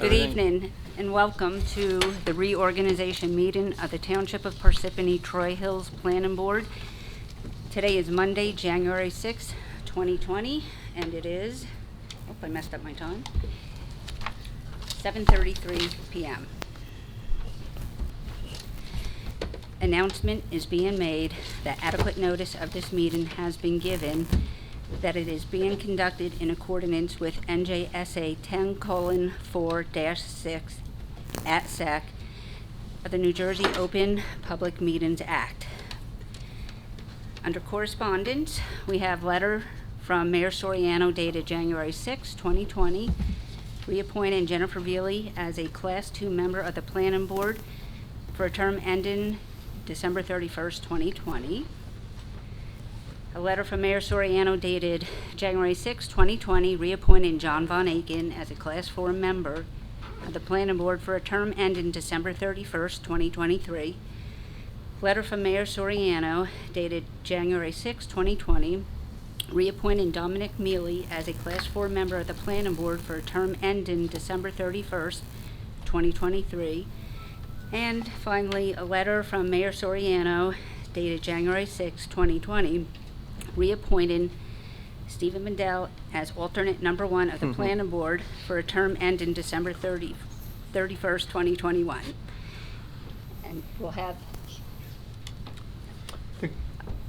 Good evening and welcome to the reorganization meeting of the Township of Parsippany Troy Hills Planning Board. Today is Monday, January 6, 2020, and it is, I messed up my time, 7:33 p.m. Announcement is being made that adequate notice of this meeting has been given, that it is being conducted in accordance with NJSA 10:4-6 at SEC of the New Jersey Open Public Meetings Act. Under correspondence, we have letter from Mayor Soriano dated January 6, 2020, reappointing Jennifer Veely as a Class 2 member of the Planning Board for a term ending December 31st, 2020. A letter from Mayor Soriano dated January 6, 2020, reappointing John Von Aiken as a Class 4 member of the Planning Board for a term ending December 31st, 2023. Letter from Mayor Soriano dated January 6, 2020, reappointing Dominic Mealy as a Class 4 member of the Planning Board for a term ending December 31st, 2023. And finally, a letter from Mayor Soriano dated January 6, 2020, reappointing Stephen Mandel as alternate number 1 of the Planning Board for a term ending December 31st, 2021. And we'll have...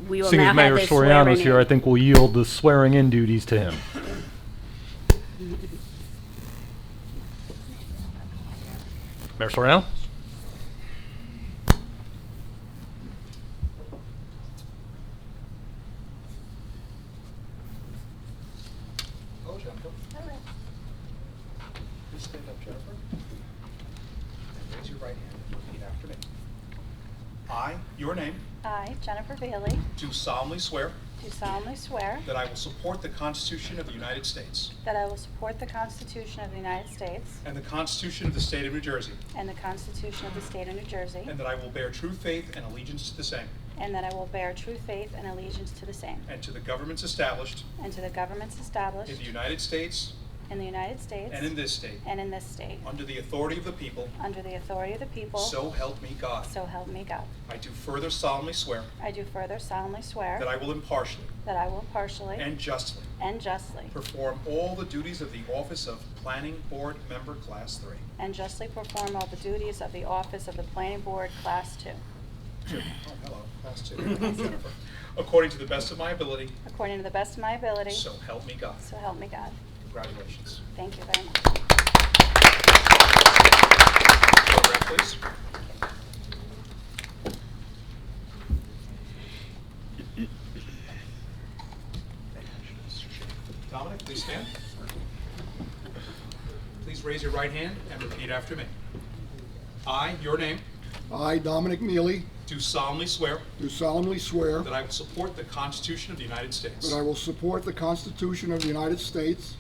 We will Seeing now as Mayor have this Soriano's here, I in. think we'll yield the swearing-in duties to him. Mayor Soriano? Hello, Jennifer. Hello. Please stand up, Jennifer. And raise your right hand and repeat after me. I, your name, I, Jennifer Veely, do solemnly swear do solemnly swear that I will support the Constitution of the United States that I will support the Constitution of the United States and the Constitution of the State of New Jersey, and the Constitution of the State of New Jersey, and that I will bear true faith and allegiance to the same, and that I will bear true faith and allegiance to the same, and to the governments established and to the governments established in the United States in the United States and in this state, and in this state, under the authority of the people, under the authority of the people, so help me God. so help me God. I do further solemnly swear I do further solemnly swear that I will impartially and justly perform all the duties of the office of Planning Board Member Class 3. and justly perform all the duties of the office of the Planning Board Class 2, Oh, hello, Class 2. Jennifer. According to the best of my ability, according to the best of my ability, so help me God. so help me God. Congratulations. Thank you very much. Photograph, please. Dominic, please stand. Please raise your right hand and repeat after me. I, your name, I, Dominic Mealy, do solemnly swear do solemnly swear that I will support the Constitution of the United States that I will support the Constitution of the United States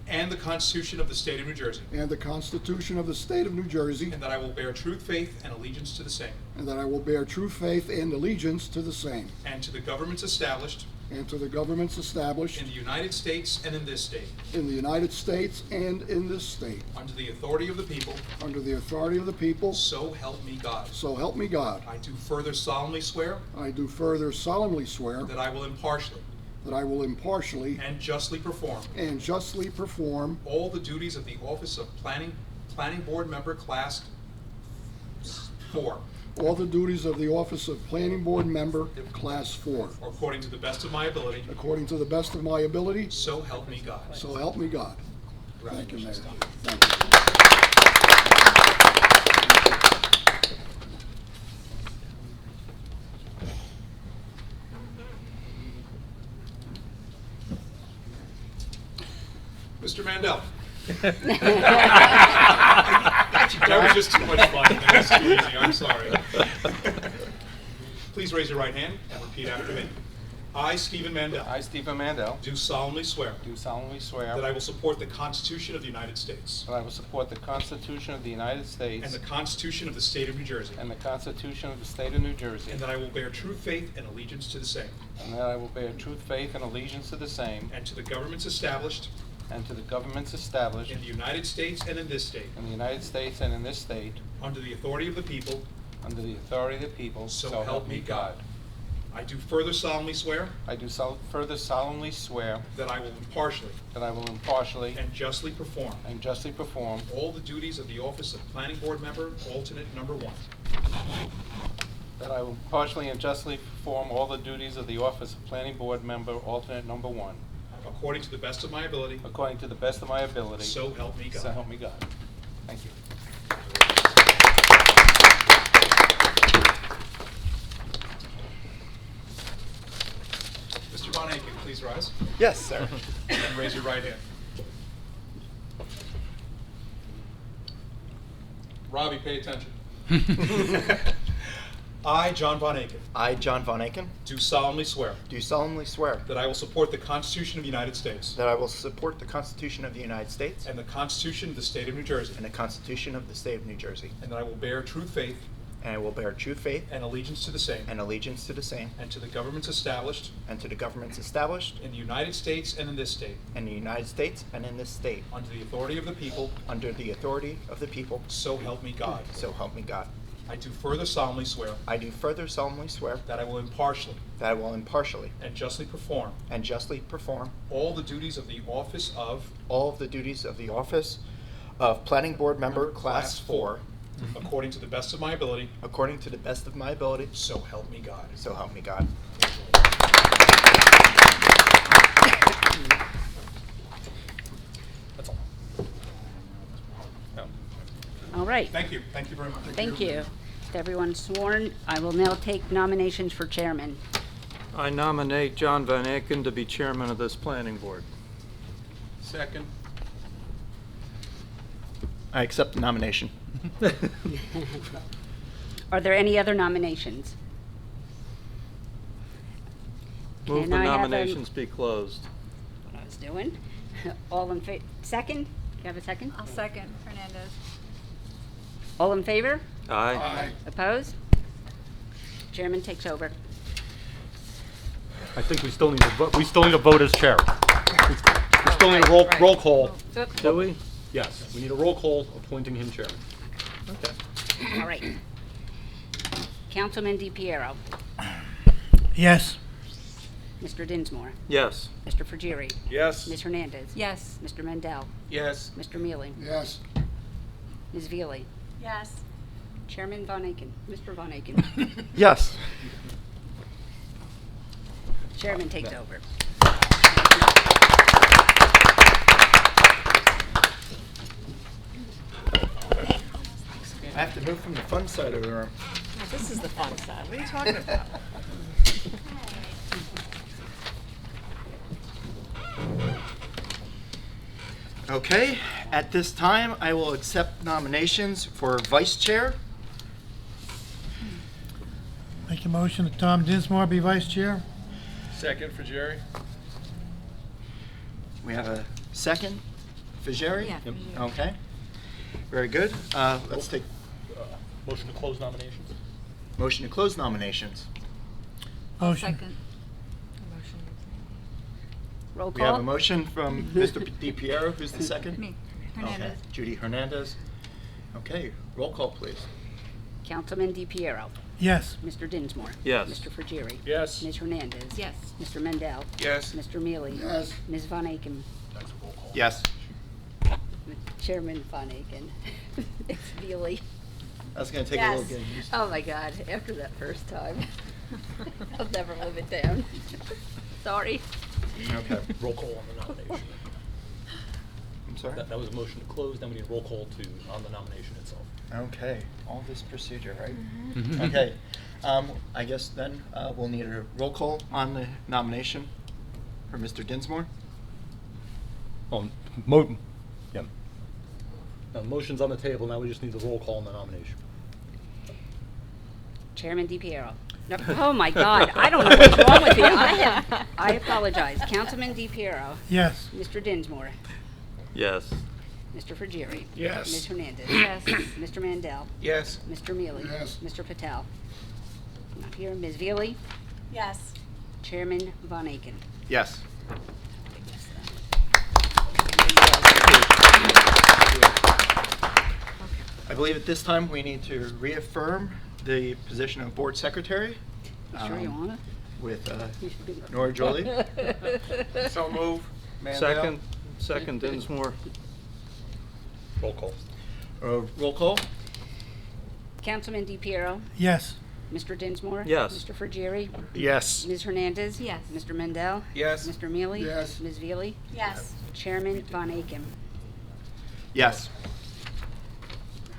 and the Constitution of the State of New Jersey, and the Constitution of the State of New Jersey, and that I will bear true faith and allegiance to the same, and that I will bear true faith and allegiance to the same, and to the governments established and to the governments established in the United States and in this state, in the United States and in this state, under the authority of the people, under the authority of the people, so help me God. so help me God. I do further solemnly swear I do further solemnly swear that I will impartially impartially and justly perform all all the duties of the office of Planning Board Member Class 4, the duties of the office of Planning Board Member, Class 4, according to the best of my ability, according to the best of my ability, so help me God. so help me God. Thank you, Mayor. Congratulations, Tom. Thank you. Mr. Mandel. That was just too much fun. That was too easy. I'm sorry. Please raise your right hand and repeat after me. I, Stephen Mandel, I, Stephen Mandel, do solemnly swear do solemnly swear that I will support the Constitution of the United States that I will support the Constitution of the United States and the Constitution of the State of New Jersey, and the Constitution of the State of New Jersey, and that I will bear true faith and allegiance to the same, and that I will bear true faith and allegiance to the same, and to the governments established and to the governments established in the United States and in this state, in the United States and in this state, under the authority of the people, under the authority of the people, so help me God. I do further solemnly swear I do further solemnly swear that I will impartially that I will impartially and justly perform all the duties of the office of Planning Board Member, alternate number 1, that I will impartially and justly perform all the duties of the office of Planning Board Member, alternate number 1, according to the best of my ability, according to the best of my ability. so help me God. So help me God. Thank you. Mr. Von Aiken, please rise Yes, sir. and raise your right hand. Robbie, pay attention. I, John Von Aiken, I, John Von Aiken, do solemnly swear do solemnly swear that I will support the Constitution of the United States that I will support the Constitution of the United States and the Constitution of the State of New Jersey, and the Constitution of the State of New Jersey, and that I will bear true faith and I will bear true faith and allegiance to the same and allegiance to the same and to the governments established and to the governments established in the United States and in this state, in the United States and in this state, under the authority of the people, under the authority of the people, so help me God. so help me God. I do further solemnly swear I do further solemnly swear that I will impartially that I will impartially and justly perform and justly perform all the duties of the office of all of the duties of the office of Planning Board Member, Class 4, according to the best of my ability, according to the best of my ability, so help me God. so help me God. That's all. No. All right. Thank you. Thank you very much. Thank you. With everyone sworn, I will now take nominations for chairman. I nominate John Van Aiken to be chairman of this planning board. Second. I accept the nomination. Are there any other nominations? Move Can the I have a- nominations be closed. What I was doing. All in favor? Second? You have a second? I'll second Hernandez. All in favor? Aye. Opposed? Chairman takes over. I think we still need to vote. We still need to vote as chair. We still need a roll call. Do we? Yes, we need a roll call appointing him chairman. Okay. All right. Councilman DiPiero, Yes. Mr. Dinsmore, Yes. Mr. Frigieri, Yes. Ms. Hernandez. Yes. Mr. Mendel, Yes. Mr. Mealy, Yes. Ms. Veely, Yes. Chairman Von Aiken, Mr. Von Aiken. Yes. Chairman takes over. I have to move from the fun side of the room. This is the fun side. What are you talking about? Okay, at this time, I will accept nominations for vice chair. Make a motion that Tom Dinsmore be vice chair. Second for Jerry. We have a second. Fajeri? Yeah. Yep. Okay. Very good. Let's take Motion to close nominations. motion to close nominations. Motion. Second. Roll We have a call. motion from Mr. DiPiero. Who's the second? Me. Okay. Hernandez. Judy Hernandez. Okay, roll call, please. Councilman DiPiero, Yes. Mr. Dinsmore. Yes. Mr. Frigieri. Yes. Ms. Hernandez. Yes. Mr. Mendel. Yes. Mr. Mealy. Yes. Ms. Von Aiken. Yes. Chairman Von Aiken. Ms. Veely. That's going to take a Yes. little getting used to. Oh my God, after that first time. I'll never live it down. Sorry. Okay. Roll call on the nomination. I'm sorry? That was a motion to close, then we need a roll call on the nomination itself. Okay, all this procedure, right? Mhm. Okay, I guess then we'll need a roll call on the nomination for Mr. Dinsmore. Yeah. Now, the motion's on the table, now we just need the roll call on the nomination. Chairman DiPiero. No, oh my God, I don't know what's wrong with you. I apologize. Councilman DiPiero. Yes. Mr. Dinsmore. Yes. Mr. Frigieri. Yes. Ms. Hernandez. Yes. Mr. Mandel. Yes. Mr. Mealy. Yes. Mr. Patel. Not here. Ms. Veely. Yes. Chairman Von Aiken. Yes. I believe at this time we need to reaffirm the position of board secretary. Sure you want it? With Nora Jolie. So move. Mandel. Second Dinsmore. Roll call. Roll call. Councilman DePiero, Yes. Mr. Dinsmore? Yes. Mr. Frigieri? Yes. Ms. Hernandez? Yes. Mr. Mendel? Yes. Mr. Mealy? Yes. Ms. Veely? Yes. Chairman Von Aiken. Yes.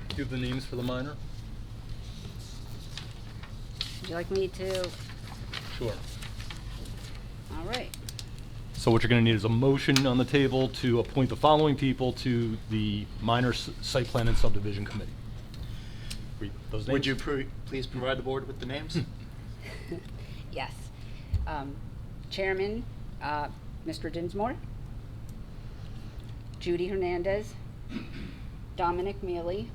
Do you have the names for the minor? Would you like me to? Sure. All right. So what you're gonna need is a motion on the table to appoint the following people to the minor site plan and subdivision committee. Read those names. Would you please provide the board with the names? Yes. Chairman, Mr. Dinsmore, Judy Hernandez, Dominic Mealy,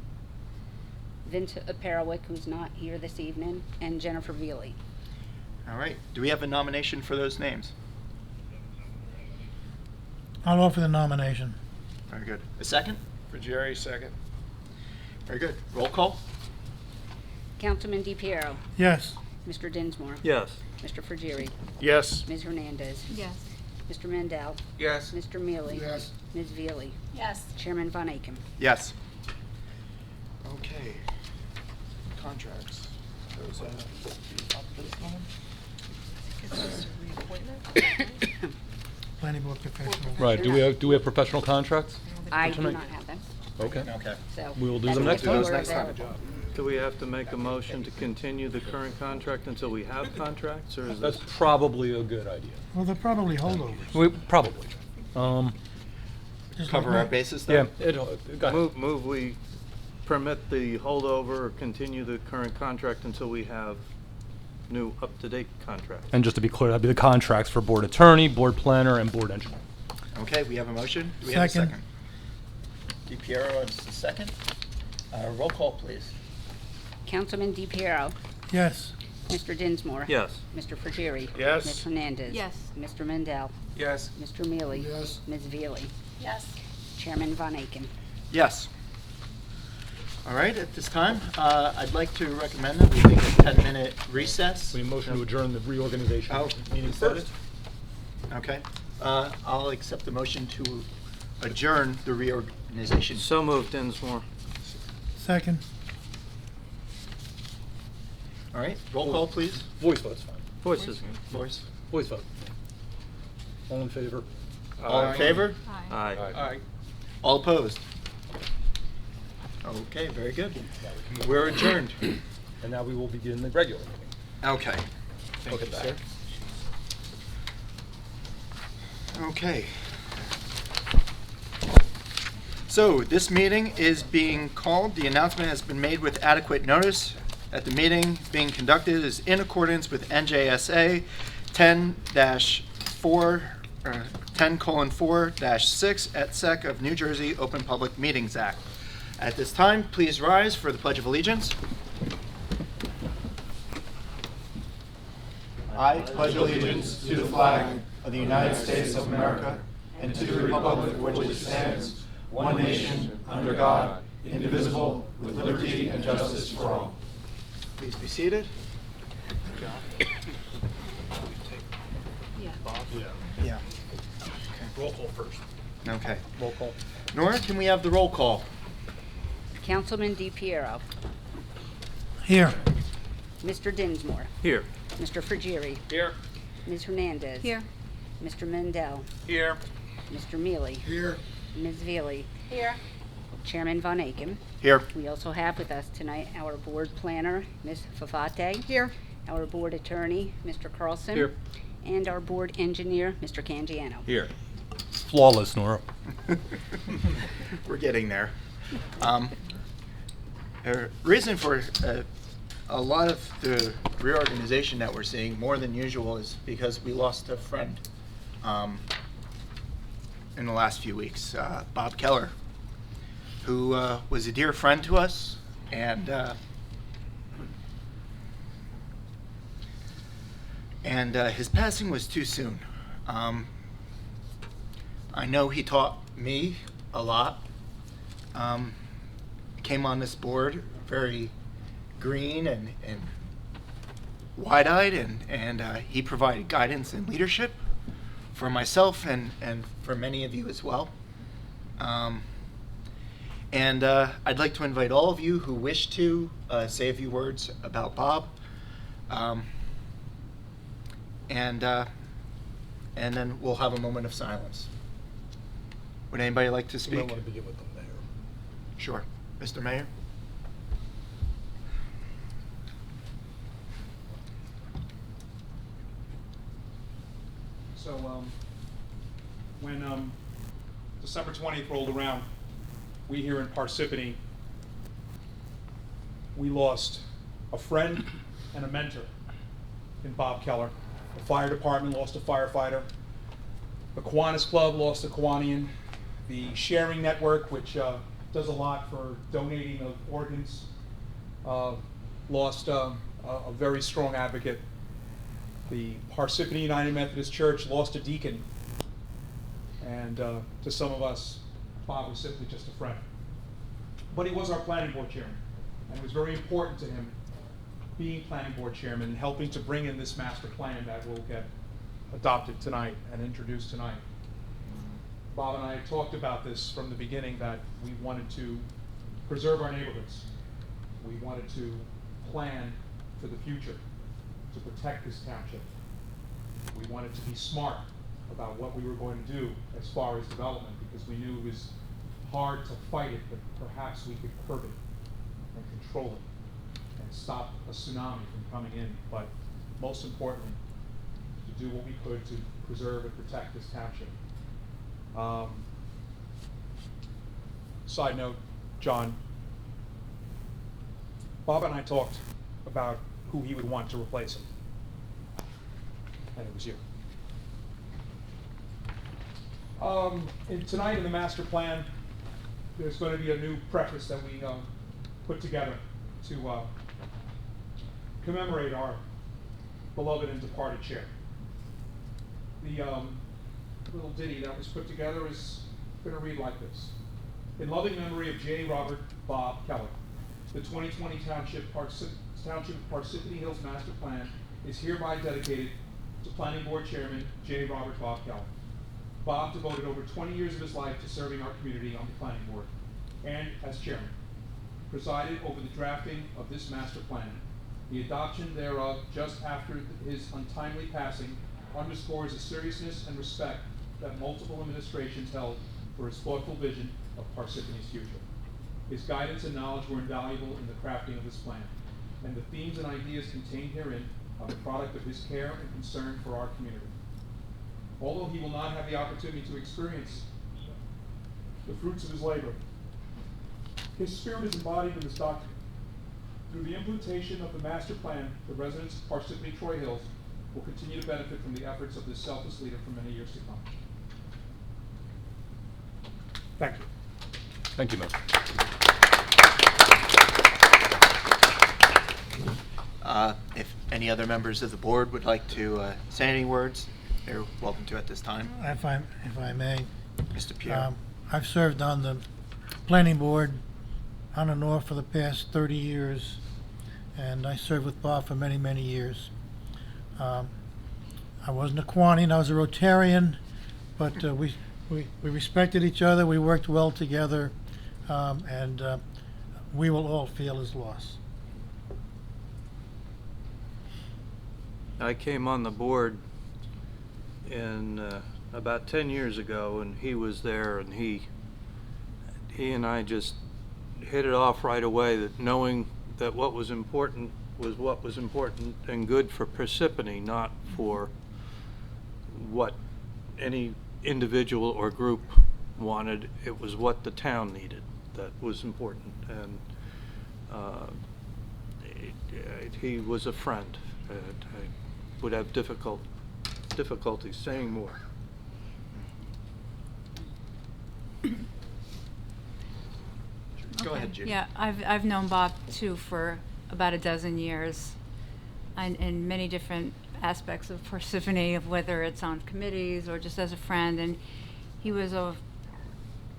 Vince Perowick, who's not here this evening, and Jennifer Veely. All right. Do we have a nomination for those names? I'll offer the nomination. Very good. A second? For Jerry, second. Very good. Roll call. Councilman DePiero, Yes. Mr. Dinsmore, Yes. Mr. Frigieri, Yes. Ms. Hernandez, Yes. Mr. Mendel, Yes. Mr. Mealy, Yes. Ms. Veely, Yes. Chairman Von Aiken. Yes. Okay. Contracts. Those, up this one. Planning board professional. Right, do we have professional contracts? I do tonight? not have them, Okay. Okay. so. We will do that's them if next they time. were Next time. available. Do we have to make a motion to continue the current contract until we have contracts, or is That's this? probably a good idea. Well, they're probably holdovers. We, probably. Just Cover like our that. bases Yeah, then? go ahead. Move we permit the holdover or continue the current contract until we have new up-to-date contracts. And just to be clear, that'd be the contracts for board attorney, board planner, and board engineer. Okay, we have a motion. Do we have a Second. second? DiPiero is the second. Roll call, please. Councilman DePiero, Yes. Mr. Dinsmore. Yes. Mr. Frigieri. Yes. Ms. Hernandez. Yes. Mr. Mendel, Yes. Mr. Mealy. Yes. Ms. Veely, Yes. Chairman Von Aiken. Yes. All right, at this time, I'd like to recommend that we take a 10-minute recess. We motion to adjourn the reorganization Oh, meeting first. first. Okay. I'll accept the motion to adjourn the reorganization. So moved, Dinsmore. Second. All right, roll call, please. Voice vote's fine. Voices. Voice. Voice vote. All in favor? All in favor? Aye. Aye. All opposed? Okay, very good. We're adjourned. And now we will begin the regular meeting. Okay. Thank Look you, at sir. Okay. So, this meeting is being called. The announcement has been made with adequate notice that the meeting being conducted is in accordance with NJSA 10:4-6 et sec of New Jersey Open Public Meetings Act. At this time, please rise for the Pledge of Allegiance. I pledge allegiance to the flag of the United States of America and to the republic for which it stands, one nation, under God, indivisible, with liberty and justice for all. Please be seated. Yeah. Roll call first. Okay. Roll call. Nora, can we have the roll call? Councilman DePiero, Here. Mr. Dinsmore, Here. Mr. Frigieri, Here. Ms. Hernandez. Here. Mr. Mendel, Here. Mr. Mealy, Here. Ms. Veely, Here. Chairman Von Aiken. Here. We also have with us tonight our board planner, Ms. Fafate. Here. Our board attorney, Mr. Carlson. Here. And our board engineer, Mr. Canjiano. Here. Flawless, Nora. We're getting there. Reason for a lot of the reorganization that we're seeing, more than usual, is because we lost a friend in the last few weeks, Bob Keller, who was a dear friend to us, and his passing was too soon. I know he taught me a lot. came on this board very green and wide-eyed, and he provided guidance and leadership for myself and for many of you as well. And I'd like to invite all of you who wish to say a few words about Bob. And then we'll have a moment of silence. Would anybody like to speak? I want to begin with the mayor. Sure. Mr. Mayor? So, when December 20th rolled around, we here in Parsippany, we lost a friend and a mentor in Bob Keller. The fire department lost a firefighter. The Kiwanis Club lost a Kiwanian. The Sharing Network, which does a lot for donating of organs, lost a very strong advocate. The Parsippany United Methodist Church lost a deacon. And to some of us, Bob was simply just a friend. But he was our planning board chairman, and it was very important to him being planning board chairman and helping to bring in this master plan that will get adopted tonight and introduced tonight. Bob and I talked about this from the beginning, that we wanted to preserve our neighborhoods. We wanted to plan for the future, to protect this township. We wanted to be smart about what we were going to do as far as development, because we knew it was hard to fight it, but perhaps we could curb it and control it and stop a tsunami from coming in. But most importantly, to do what we could to preserve and protect this township. Side note, John, Bob and I talked about who he would want to replace him, and it was you. Tonight in the master plan, there's going to be a new preface that we put together to commemorate our beloved and departed chair. The little ditty that was put together is going to read like this. In loving memory of J. Robert Bob Keller, the 2020 Township of Parsippany Hills Master Plan is hereby dedicated to Planning Board Chairman J. Robert Bob Keller. Bob devoted over 20 years of his life to serving our community on the planning board, and as chairman, presided over the drafting of this master plan. The adoption thereof just after his untimely passing underscores the seriousness and respect that multiple administrations held for his thoughtful vision of Parsippany's future. His guidance and knowledge were invaluable in the crafting of this plan, and the themes and ideas contained herein are the product of his care and concern for our community. Although he will not have the opportunity to experience the fruits of his labor, his spirit is embodied in this document. Through the implementation of the master plan, the residents of Parsippany Troy Hills will continue to benefit from the efforts of this selfless leader for many years to come. Thank you. Thank you, Mayor. If any other members of the board would like to say any words, they're welcome to at this time. If I may. Mr. Pierre. I've served on the planning board on and off for the past 30 years, and I served with Bob for many, many years. I wasn't a Kiwanian, I was a Rotarian, but we respected each other, we worked well together, and we will all feel his loss. I came on the board in about 10 years ago, and he was there, and he and I just hit it off right away, that knowing that what was important and good for Parsippany, not for what any individual or group wanted. It was what the town needed that was important, and he was a friend. I would have difficulty saying more. Go ahead, Judy. Yeah, I've known Bob too for about a dozen years, and in many different aspects of Parsippany, of whether it's on committees or just as a friend, and he was a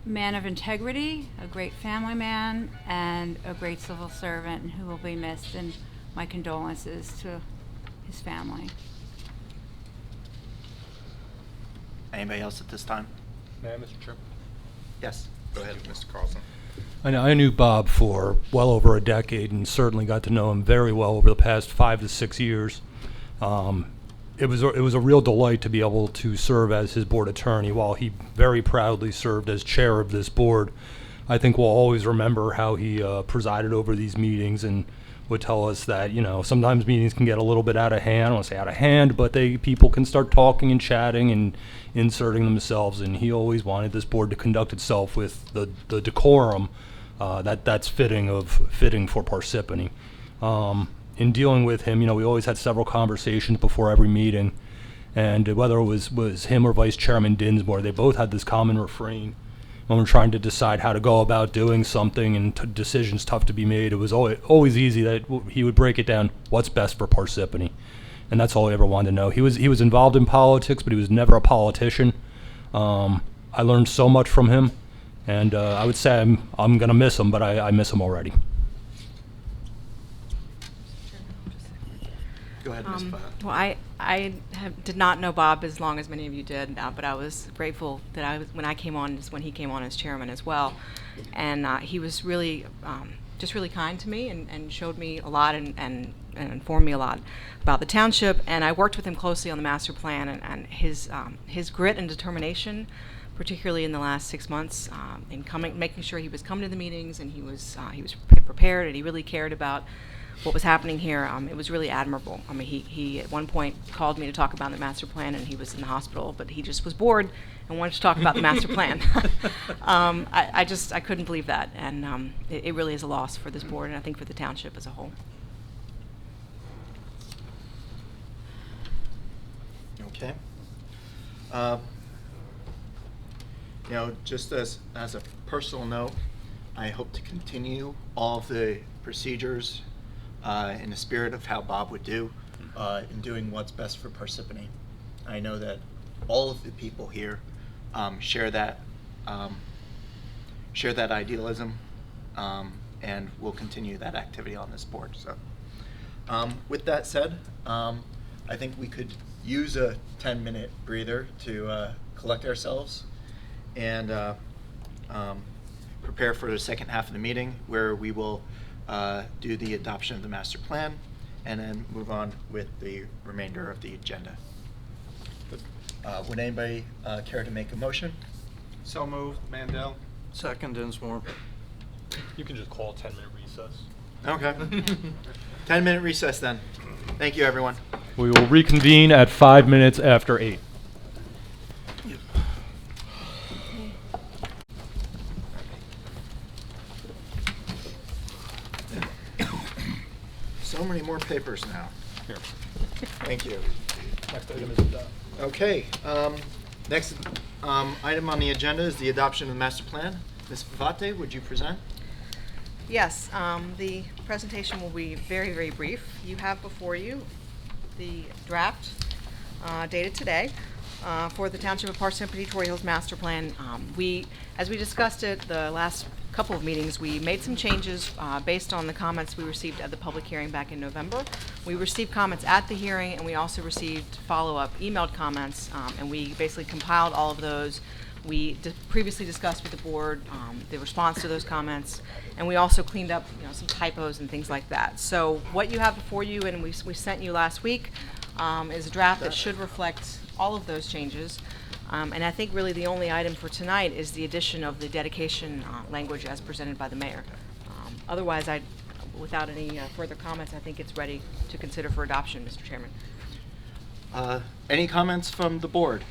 man of integrity, a great family man, and a great civil servant who will be missed, and my condolences to his family. Anybody else at this time? May I, Mr. Chairman? Yes, go ahead, Mr. Carlson. I knew Bob for well over a decade and certainly got to know him very well over the past 5 to 6 years. It was a real delight to be able to serve as his board attorney while he very proudly served as chair of this board. I think we'll always remember how he presided over these meetings and would tell us that, you know, sometimes meetings can get a little bit out of hand. I don't want to say out of hand, but people can start talking and chatting and inserting themselves, and he always wanted this board to conduct itself with the decorum that's fitting for Parsippany. In dealing with him, you know, we always had several conversations before every meeting, and whether it was him or Vice Chairman Dinsmore, they both had this common refrain when we're trying to decide how to go about doing something and decisions tough to be made. It was always easy that he would break it down, what's best for Parsippany, and that's all he ever wanted to know. He was involved in politics, but he was never a politician. I learned so much from him, and I would say I'm gonna miss him, but I miss him already. Go ahead, Ms. Fatt. Well, I did not know Bob as long as many of you did, but I was grateful that when I came on is when he came on as chairman as well, and he was really just really kind to me and showed me a lot and informed me a lot about the township. And I worked with him closely on the master plan, and his grit and determination, particularly in the last 6 months, in making sure he was coming to the meetings and he was prepared and he really cared about what was happening here. It was really admirable. I mean, he at one point called me to talk about the master plan, and he was in the hospital, but he just was bored and wanted to talk about the master plan. I couldn't believe that, and it really is a loss for this board, and I think for the township as a whole. Okay. You know, just as a personal note, I hope to continue all of the procedures in the spirit of how Bob would do in doing what's best for Parsippany. I know that all of the people here share that idealism, and will continue that activity on this board. So, with that said, I think we could use a 10-minute breather to collect ourselves and prepare for the second half of the meeting, where we will do the adoption of the master plan and then move on with the remainder of the agenda. Would anybody care to make a motion? So moved, Mandel. Second, Dinsmore. You can just call a 10-minute recess. Okay. 10-minute recess then. Thank you, everyone. We will reconvene at 5 minutes after 8. So many more papers now. Here. Thank you. Next item is Okay. Next item on the agenda is the adoption of the master plan. Ms. Vate, would you present? Yes, the presentation will be very, very brief. You have before you the draft dated today for the Township of Parsippany Torrey Hills Master Plan. As we discussed it the last couple of meetings, we made some changes based on the comments we received at the public hearing back in November. We received comments at the hearing, and we also received follow-up emailed comments, and we basically compiled all of those. We previously discussed with the board the response to those comments, and we also cleaned up, some typos and things like that. So what you have before you, and we sent you last week, is a draft that should reflect all of those changes. And I think really the only item for tonight is the addition of the dedication language as presented by the mayor. Otherwise, without any further comments, I think it's ready to consider for adoption, Mr. Chairman. Any comments from the board?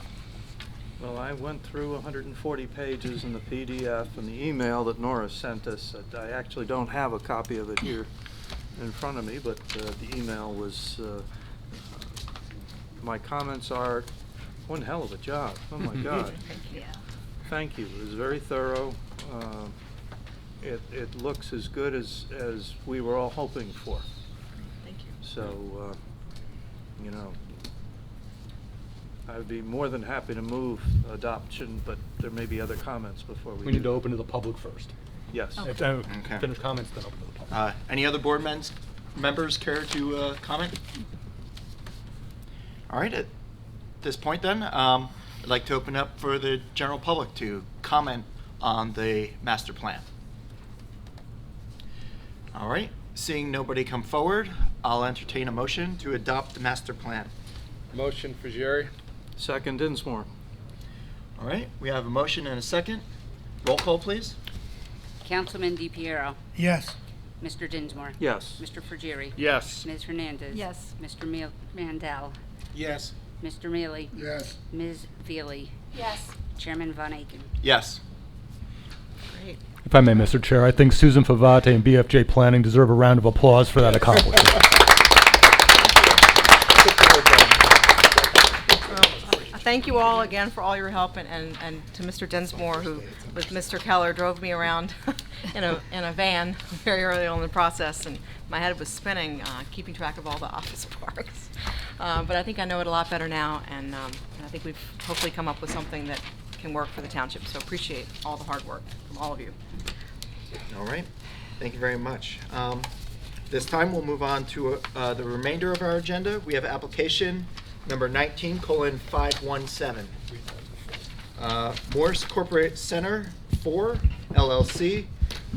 Well, I went through 140 pages in the PDF and the email that Nora sent us. I actually don't have a copy of it here in front of me, but the email was, my comments are, one hell of a job. Oh my God. Thank you. It was very thorough. It looks as good as we were all hoping for. Thank you. So, I would be more than happy to move adoption, but there may be other comments before we We do need to that. open to the public first. Yes. If, Okay. Finish comments, then open to the public. Any other board members care to comment? All right, at this point then, I'd like to open up for the general public to comment on the master plan. All right, seeing nobody come forward, I'll entertain a motion to adopt the master plan. Motion for Jerry? Second, Dinsmore. All right, we have a motion and a second. Roll call, please. Councilman DePiero, Yes. Mr. Dinsmore. Yes. Mr. Frigieri. Yes. Ms. Hernandez. Yes. Mr. Mandel. Yes. Mr. Mealy. Yes. Ms. Veely. Yes. Chairman Von Aiken. Yes. Great. If I may, Mr. Chair, I think Susan Favate and BFJ Planning deserve a round of applause for that accomplishment. Thank you all again for all your help, and to Mr. Densmore, who with Mr. Keller drove me around in a van very early on in the process, and my head was spinning keeping track of all the office parks. But I think I know it a lot better now, and I think we've hopefully come up with something that can work for the township. So appreciate all the hard work from all of you. All right, thank you very much. This time we'll move on to the remainder of our agenda. We have application number 19:517. Morse Corporate Center 4 LLC,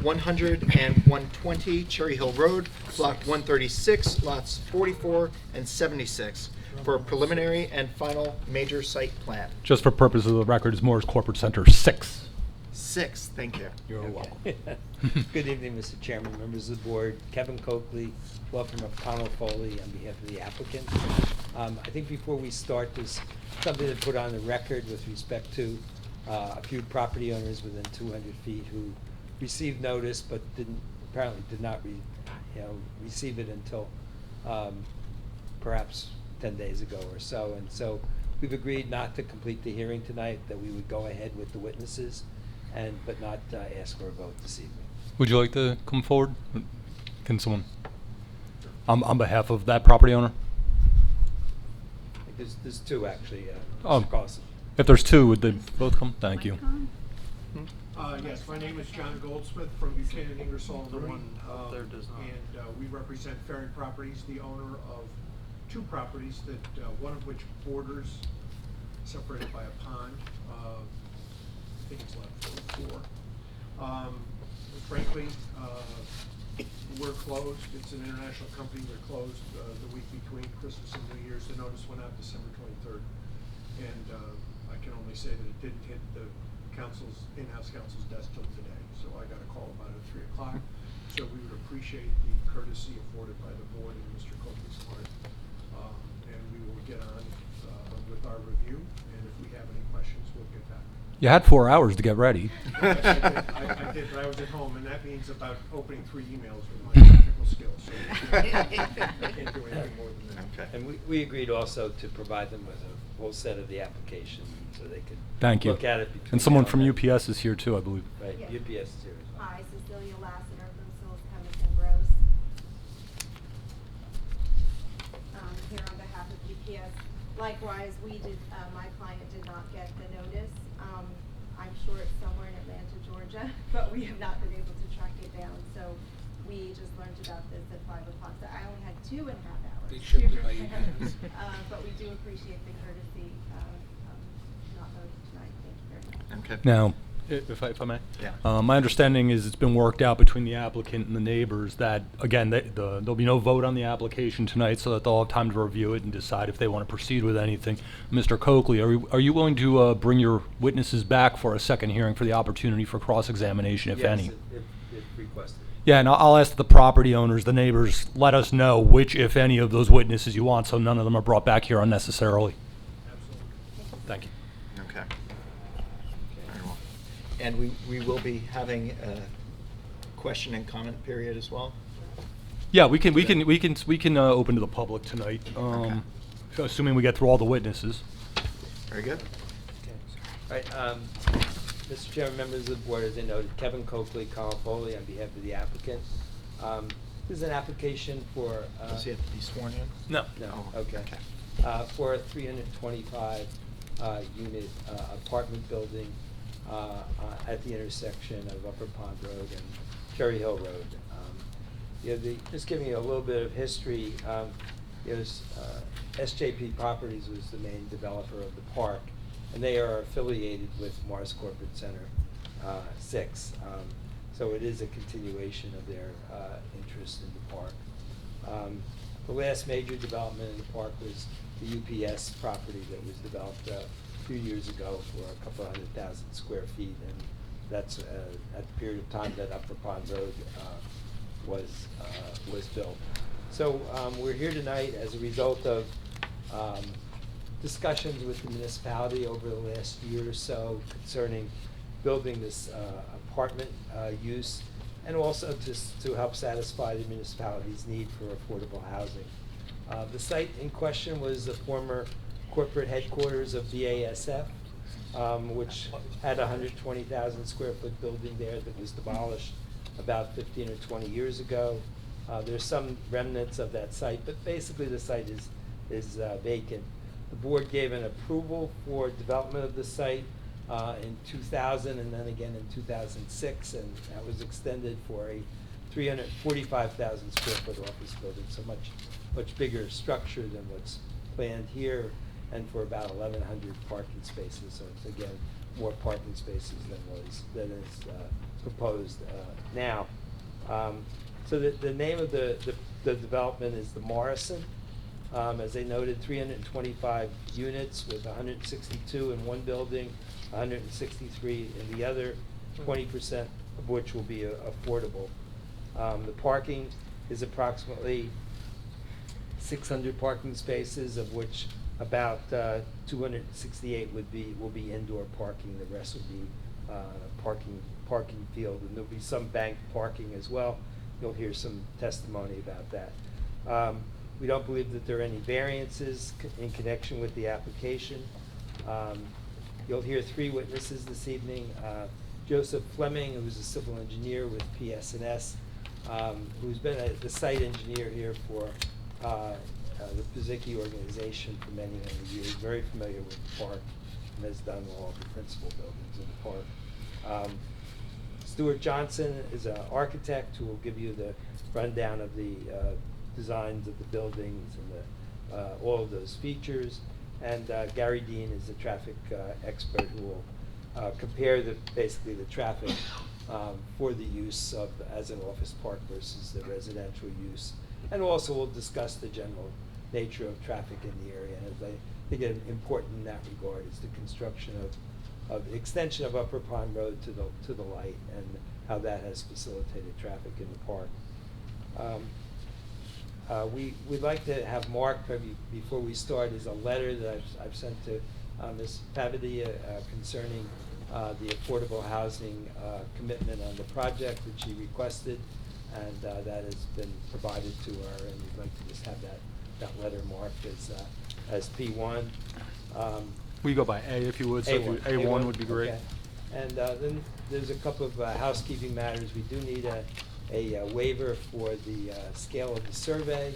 100 and 120 Cherry Hill Road, Block 136, lots 44 and 76, for a preliminary and final major site plan. Just for purposes of the record, it's Morris Corporate Center 6. 6, thank you. You're welcome. Good evening, Mr. Chairman, members of the board. Kevin Coakley, law firm of Connell Foley, on behalf of the applicant. I think before we start, there's something to put on the record with respect to a few property owners within 200 feet who received notice but apparently did not receive it until perhaps 10 days ago or so. And so we've agreed not to complete the hearing tonight, that we would go ahead with the witnesses but not ask for a vote this evening. Would you like to come forward? Can someone, on behalf of that property owner? There's two, actually. Oh. Mr. Carlson. If there's two, would they both come? Thank you. Yes, my name is John Goldsmith from Buchanan, Ingersoll, and The Reed. one up there does not. And we represent Ferry Properties, the owner of two properties that, one of which borders, separated by a pond. I think it's lot 44. Frankly, we're closed. It's an international company. We're closed the week between Christmas and New Year's. The notice went out December 23rd. And I can only say that it didn't hit the in-house counsel's desk till today. So I got a call about it at 3 o'clock. So we would appreciate the courtesy afforded by the board and Mr. Coakley's part. And we will get on with our review. And if we have any questions, we'll get back. You had 4 hours to get ready. Yes, I did, but I was at home, and that means about opening 3 emails with my technical skills. So I can't do anything more than that. Okay. And we agreed also to provide them with a whole set of the application so they could Thank you. look at it. between And someone now from then. UPS is here too, I believe. Right, Yes. UPS is here as well. Hi, Cecilia Lassiter from Sills, Cummins and Gross. Here on behalf of UPS. Likewise, my client did not get the notice. I'm sure it's somewhere in Atlanta, Georgia, but we have not been able to track it down. So we just learned about this at 5 o'clock. So I only had 2.5 hours. They shipped it by UPS. But we do appreciate the courtesy of not voting tonight. Thank you very much. Okay. Now, if I may? Yeah. My understanding is it's been worked out between the applicant and the neighbors that, again, there'll be no vote on the application tonight, so that they'll have time to review it and decide if they want to proceed with anything. Mr. Coakley, are you willing to bring your witnesses back for a second hearing for the opportunity for cross-examination, if any? Yes, if requested. Yeah, and I'll ask the property owners, the neighbors, let us know which, if any, of those witnesses you want, so none of them are brought back here unnecessarily. Absolutely. Thank you. Okay. Very well. And we will be having a question and comment period as well? Yeah, we can open to the public tonight, assuming we get through all the witnesses. Very good. Okay. All right, Mr. Chairman, members of the board, as I noted, Kevin Coakley, Connell Foley, on behalf of the applicant. This is an application for... Does he have to be sworn in? No. No, Oh, okay. For 325 unit apartment building at the intersection of Upper Pond Road and Cherry Hill Road. Just giving you a little bit of history, SJP Properties was the main developer of the park, and they are affiliated with Morse Corporate Center 6. So it is a continuation of their interest in the park. The last major development in the park was the UPS property that was developed a few years ago for a couple 100,000 square feet, and that's at the period of time that Upper Pond Road was built. So we're here tonight as a result of discussions with the municipality over the last year or so concerning building this apartment use, and also to help satisfy the municipality's need for affordable housing. The site in question was the former corporate headquarters of BASF, which had a 120,000 square foot building there that was demolished about 15 or 20 years ago. There's some remnants of that site, but basically the site is vacant. The board gave an approval for development of the site in 2000 and then again in 2006, and that was extended for a 345,000 square foot office building, so much bigger structure than what's planned here, and for about 1,100 parking spaces. So it's again more parking spaces than is proposed now. So the name of the development is the Morrison. As they noted, 325 units with 162 in one building, 163 in the other, 20% of which will be affordable. The parking is approximately 600 parking spaces, of which about 268 will be indoor parking. The rest will be parking field, and there'll be some bank parking as well. You'll hear some testimony about that. We don't believe that there are any variances in connection with the application. You'll hear three witnesses this evening. Joseph Fleming, who's a civil engineer with PS&S, who's been the site engineer here for the Pizicki organization for many, many years, very familiar with the park, and has done all the principal buildings in the park. Stuart Johnson is an architect who will give you the rundown of the designs of the buildings and all of those features. And Gary Dean is a traffic expert who will compare basically the traffic for the use as an office park versus the residential use. And also we'll discuss the general nature of traffic in the area. And as I think important in that regard is the construction of the extension of Upper Pond Road to the light, and how that has facilitated traffic in the park. We'd like to have Mark, before we start, is a letter that I've sent to Ms. Pavidia concerning the affordable housing commitment on the project that she requested, and that has been provided to her, and we'd like to just have that letter marked as P1. We go by A if you would, so A1, if you, A1 would be great. Okay. And then there's a couple of housekeeping matters. We do need a waiver for the scale of the survey,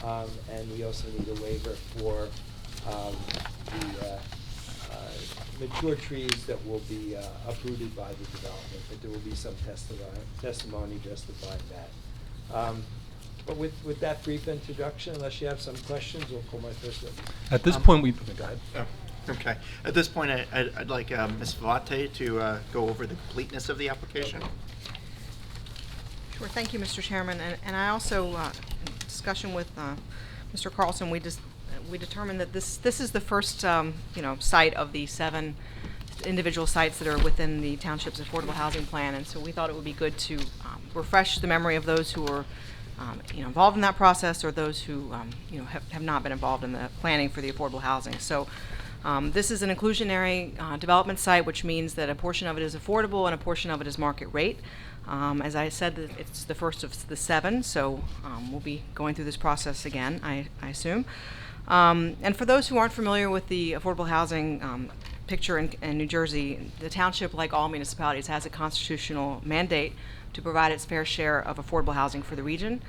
and we also need a waiver for the mature trees that will be uprooted by the development, but there will be some testimony justifying that. But with that brief introduction, unless you have some questions, we'll call my first witness. At this point, go ahead. Okay. At this point, I'd like Ms. Vate to go over the completeness of the application. Sure, thank you, Mr. Chairman. And I also, in discussion with Mr. Carlson, we determined that this is the first site of the 7 individual sites that are within the township's affordable housing plan, and so we thought it would be good to refresh the memory of those who were involved in that process, or those who have not been involved in the planning for the affordable housing. So this is an inclusionary development site, which means that a portion of it is affordable and a portion of it is market rate. As I said, it's the first of the 7, so we'll be going through this process again, I assume. And for those who aren't familiar with the affordable housing picture in New Jersey, the township, like all municipalities, has a constitutional mandate to provide its fair share of affordable housing for the region.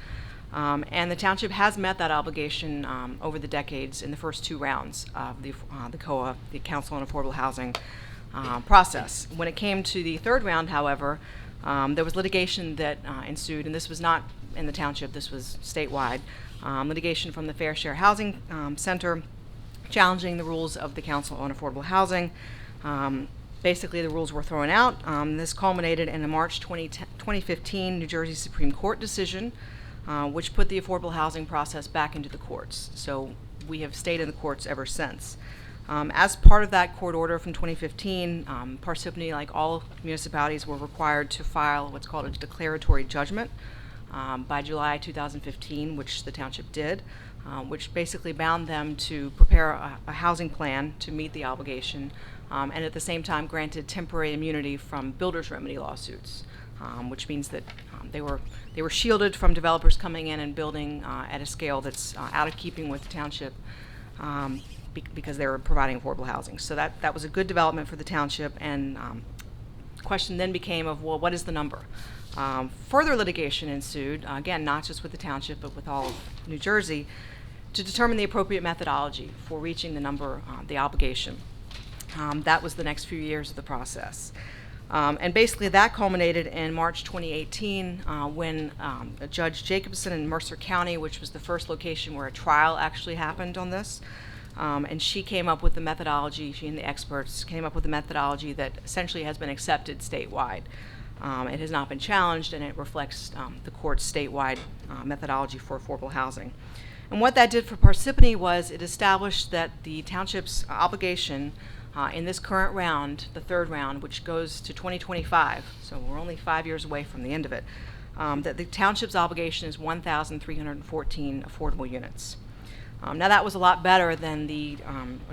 And the township has met that obligation over the decades in the first 2 rounds of the COA, the Council on Affordable Housing process. When it came to the 3rd round, however, there was litigation that ensued, and this was not in the township, this was statewide, litigation from the Fair Share Housing Center challenging the rules of the Council on Affordable Housing. Basically, the rules were thrown out. This culminated in a March 2015 New Jersey Supreme Court decision, which put the affordable housing process back into the courts. So we have stayed in the courts ever since. As part of that court order from 2015, Parsippany, like all municipalities, were required to file what's called a declaratory judgment by July 2015, which the township did, which basically bound them to prepare a housing plan to meet the obligation, and at the same time granted temporary immunity from builder's remedy lawsuits, which means that they were shielded from developers coming in and building at a scale that's out of keeping with the township, because they were providing affordable housing. So that was a good development for the township, and the question then became of, well, what is the number? Further litigation ensued, again, not just with the township, but with all of New Jersey, to determine the appropriate methodology for reaching the number, the obligation. That was the next few years of the process. And basically that culminated in March 2018 when Judge Jacobson in Mercer County, which was the first location where a trial actually happened on this, and she came up with the methodology, she and the experts came up with a methodology that essentially has been accepted statewide. It has not been challenged, and it reflects the court's statewide methodology for affordable housing. And what that did for Parsippany was it established that the township's obligation in this current round, the 3rd round, which goes to 2025, so we're only 5 years away from the end of it, that the township's obligation is 1,314 affordable units. Now that was a lot better than the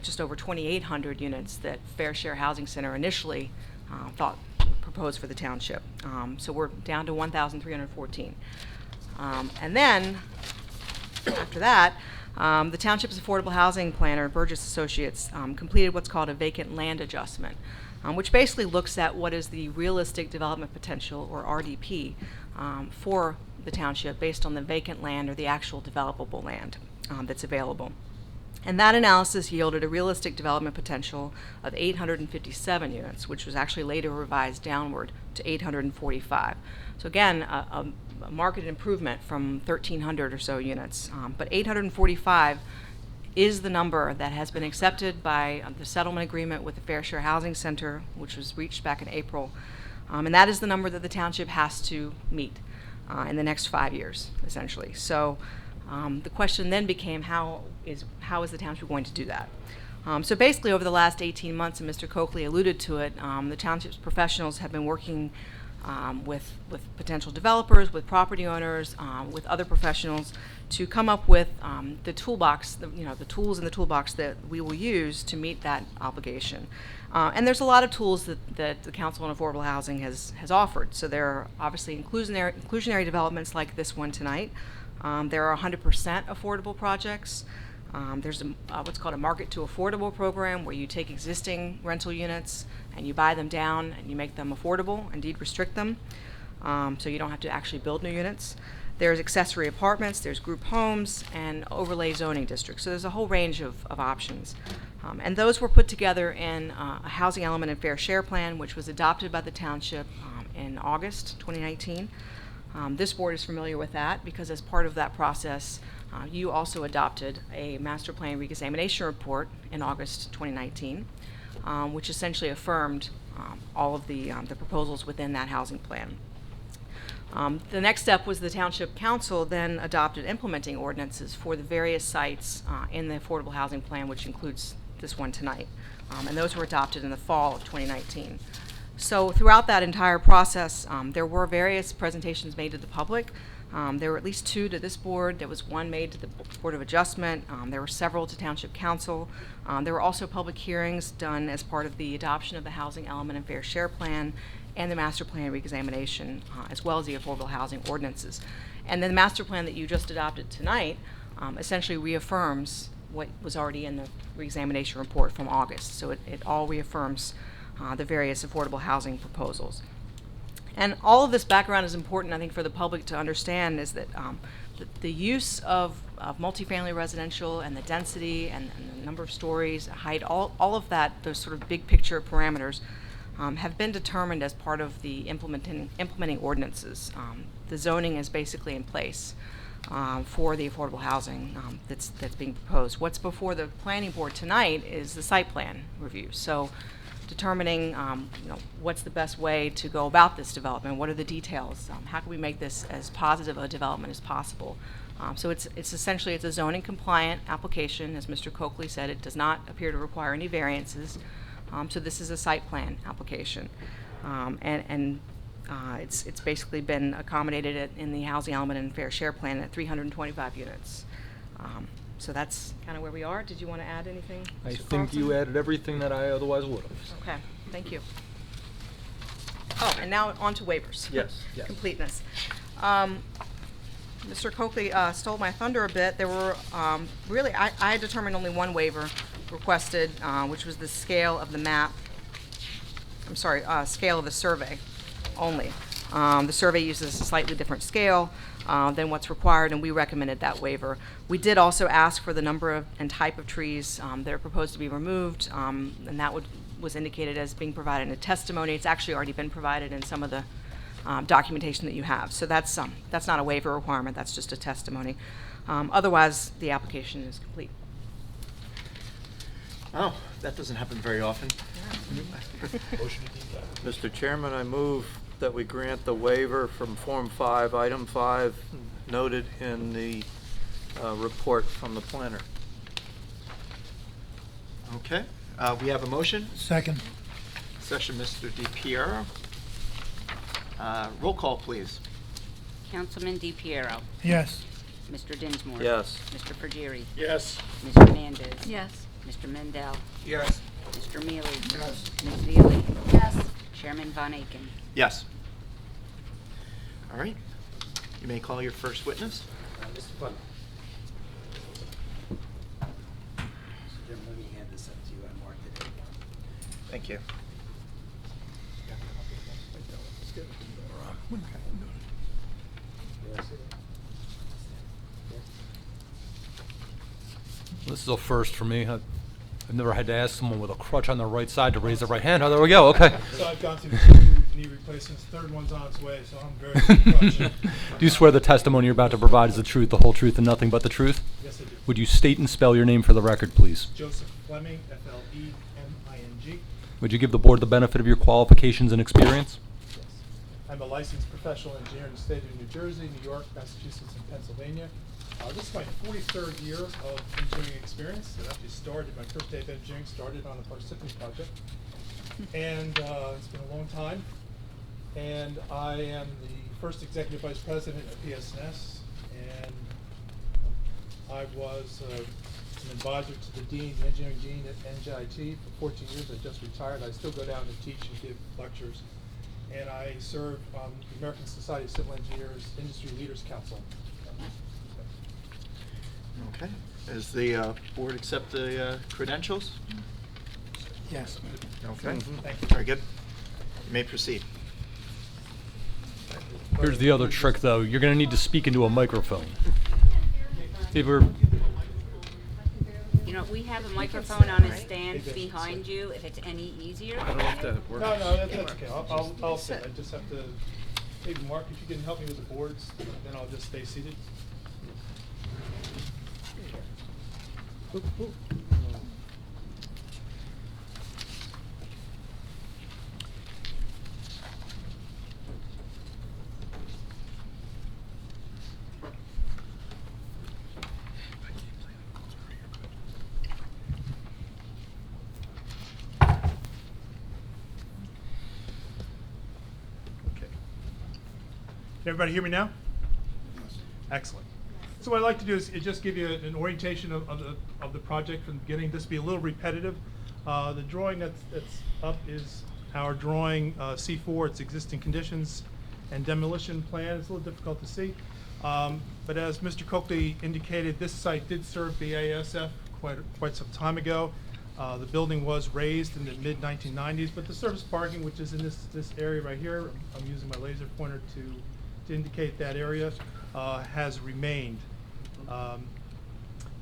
just over 2,800 units that Fair Share Housing Center initially proposed for the township. So we're down to 1,314. And then, after that, the township's affordable housing planner, Burgess Associates, completed what's called a vacant land adjustment, which basically looks at what is the realistic development potential, or RDP, for the township based on the vacant land or the actual developable land that's available. And that analysis yielded a realistic development potential of 857 units, which was actually later revised downward to 845. So again, a market improvement from 1,300 or so units. But 845 is the number that has been accepted by the settlement agreement with the Fair Share Housing Center, which was reached back in April. And that is the number that the township has to meet in the next 5 years, essentially. So the question then became, how is the township going to do that? So basically, over the last 18 months, and Mr. Coakley alluded to it, the township's professionals have been working with potential developers, with property owners, with other professionals to come up with the toolbox, the tools in the toolbox that we will use to meet that obligation. And there's a lot of tools that the Council on Affordable Housing has offered. So there are obviously inclusionary developments like this one tonight. There are 100% affordable projects. There's what's called a market to affordable program, where you take existing rental units and you buy them down and you make them affordable, indeed restrict them, so you don't have to actually build new units. There's accessory apartments, there's group homes, and overlay zoning districts. So there's a whole range of options. And those were put together in a housing element and fair share plan, which was adopted by the township in August 2019. This board is familiar with that because as part of that process, you also adopted a master plan reexamination report in August 2019, which essentially affirmed all of the proposals within that housing plan. The next step was the Township Council then adopted implementing ordinances for the various sites in the affordable housing plan, which includes this one tonight. And those were adopted in the fall of 2019. So throughout that entire process, there were various presentations made to the public. There were at least 2 to this board. There was 1 made to the Board of Adjustment. There were several to Township Council. There were also public hearings done as part of the adoption of the Housing Element and Fair Share Plan and the Master Plan reexamination, as well as the affordable housing ordinances. And then the Master Plan that you just adopted tonight essentially reaffirms what was already in the reexamination report from August. So it all reaffirms the various affordable housing proposals. And all of this background is important, I think, for the public to understand, is that the use of multifamily residential and the density and the number of stories, height, all of that, those sort of big picture parameters have been determined as part of the implementing ordinances. The zoning is basically in place for the affordable housing that's being proposed. What's before the planning board tonight is the site plan review. So determining what's the best way to go about this development, what are the details, how can we make this as positive a development as possible. So it's essentially a zoning compliant application. As Mr. Coakley said, it does not appear to require any variances. So this is a site plan application. It's basically been accommodated in the housing element and fair share plan at 325 units. So that's kind of where we are. Did you want to add anything? I Mr. think you Carlson? added everything that I otherwise would have. Okay, thank you. Oh, and now on to waivers. Yes, yes. Completeness. Mr. Coakley stole my thunder a bit. There were really, I determined only one waiver requested, which was the scale of the map. I'm sorry, scale of the survey only. The survey uses a slightly different scale than what's required, and we recommended that waiver. We did also ask for the number of and type of trees that are proposed to be removed, and that was indicated as being provided in a testimony. It's actually already been provided in some of the documentation that you have. So that's not a waiver requirement, that's just a testimony. Otherwise, the application is complete. Oh, that doesn't happen very often. Mr. Chairman, I move that we grant the waiver from Form 5, Item 5, noted in the report from the planner. Okay, we have a motion. Second. Session, Mr. DiPiero. Roll call, please. Councilman DiPiero. Yes. Mr. Dinsmore. Yes. Mr. Frigieri. Yes. Ms. Hernandez. Yes. Mr. Mendel. Yes. Mr. Mealy. Yes. Ms. Neely. Yes. Chairman Von Aiken. Yes. All right. You may call your first witness. Mr. Fun. Mr. Chairman, let me hand this up to you. I marked it. Thank you. This is a first for me. I've never had to ask someone with a crutch on their right side to raise their right hand. Oh, there we go. Okay. So I've gone through 2 knee replacements. Third one's on its way, so I'm very crutched. Do you swear the testimony you're about to provide is the truth, the whole truth, and nothing but the truth? Yes, I do. Would you state and spell your name for the record, please? Joseph Fleming, F-L-E-M-I-N-G. Would you give the board the benefit of your qualifications and experience? Yes. I'm a licensed professional engineer in the state of New Jersey, New York, Massachusetts, and Pennsylvania. This is my 43rd year of engineering experience. It actually started, my first day of engineering started on the Parsippany project. And it's been a long time. And I am the first executive vice president at PSNS. And I was an advisor to the dean, the engineering dean at NJIT for 14 years. I just retired. I still go down to teach and give lectures. And I serve on the American Society of Civil Engineers Industry Leaders Council. Okay. Does the board accept the credentials? Yes. Okay. Thank you. Very good. You may proceed. Here's the other trick, though. You're going to need to speak into a microphone. If we're You know, we have a microphone on a stand behind you, if it's any easier. I don't know if that works. No, that's okay. I'll sit. I just have to, maybe Mark, if you can help me with the boards, then I'll just stay seated. Oop, oop. Okay. Can everybody hear me now? Excellent. So what I'd like to do is just give you an orientation of the project from the beginning. This will be a little repetitive. The drawing that's up is our drawing C4, its existing conditions and demolition plan. It's a little difficult to see. But as Mr. Coakley indicated, this site did serve the ASF quite some time ago. The building was raised in the mid-1990s, but the surface parking, which is in this area right here, I'm using my laser pointer to indicate that area, has remained.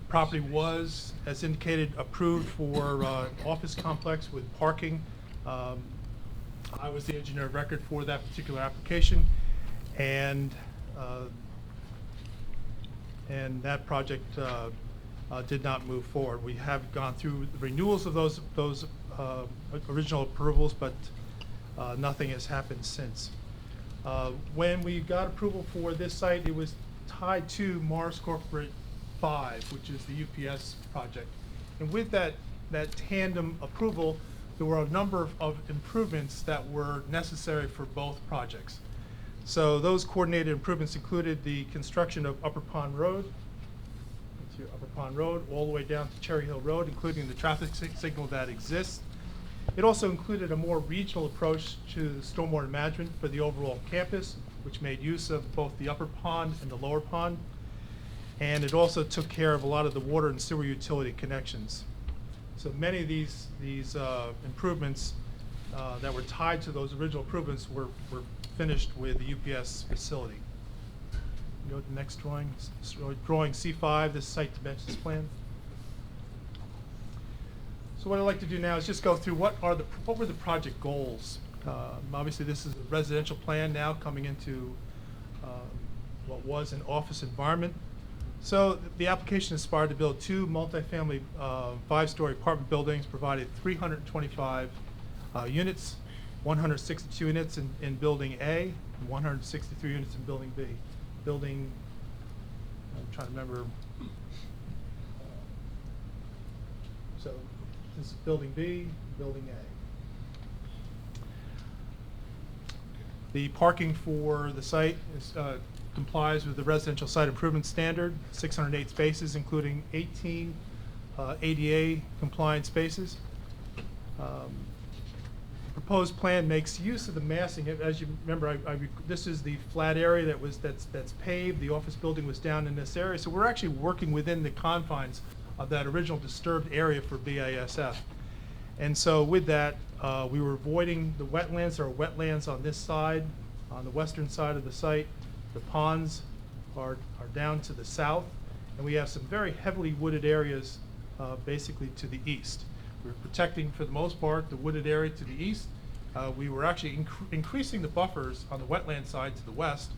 Property was, as indicated, approved for office complex with parking. I was the engineer of record for that particular application, and that project did not move forward. We have gone through the renewals of those original approvals, but nothing has happened since. When we got approval for this site, it was tied to Morse Corporate 5, which is the UPS project. And with that tandem approval, there were a number of improvements that were necessary for both projects. So those coordinated improvements included the construction of Upper Pond Road, all the way down to Cherry Hill Road, including the traffic signal that exists. It also included a more regional approach to the stormwater management for the overall campus, which made use of both the upper pond and the lower pond. And it also took care of a lot of the water and sewer utility connections. So many of these improvements that were tied to those original improvements were finished with the UPS facility. Go to the next drawing, drawing C5, this site dimensions plan. So what I'd like to do now is just go through what were the project goals. Obviously, this is a residential plan now coming into what was an office environment. So the application aspired to build 2 multifamily 5-story apartment buildings, provided 325 units, 162 units in Building A, and 163 units in Building B. I'm trying to remember. So this is Building B, Building A. The parking for the site complies with the residential site improvement standard, 608 spaces, including 18 ADA compliant spaces. The proposed plan makes use of the massing. As you remember, this is the flat area that's paved. The office building was down in this area, so we're actually working within the confines of that original disturbed area for BASF. And so with that, we were avoiding the wetlands. There are wetlands on this side, on the western side of the site. The ponds are down to the south, and we have some very heavily wooded areas basically to the east. We're protecting, for the most part, the wooded area to the east. We were actually increasing the buffers on the wetland side to the west,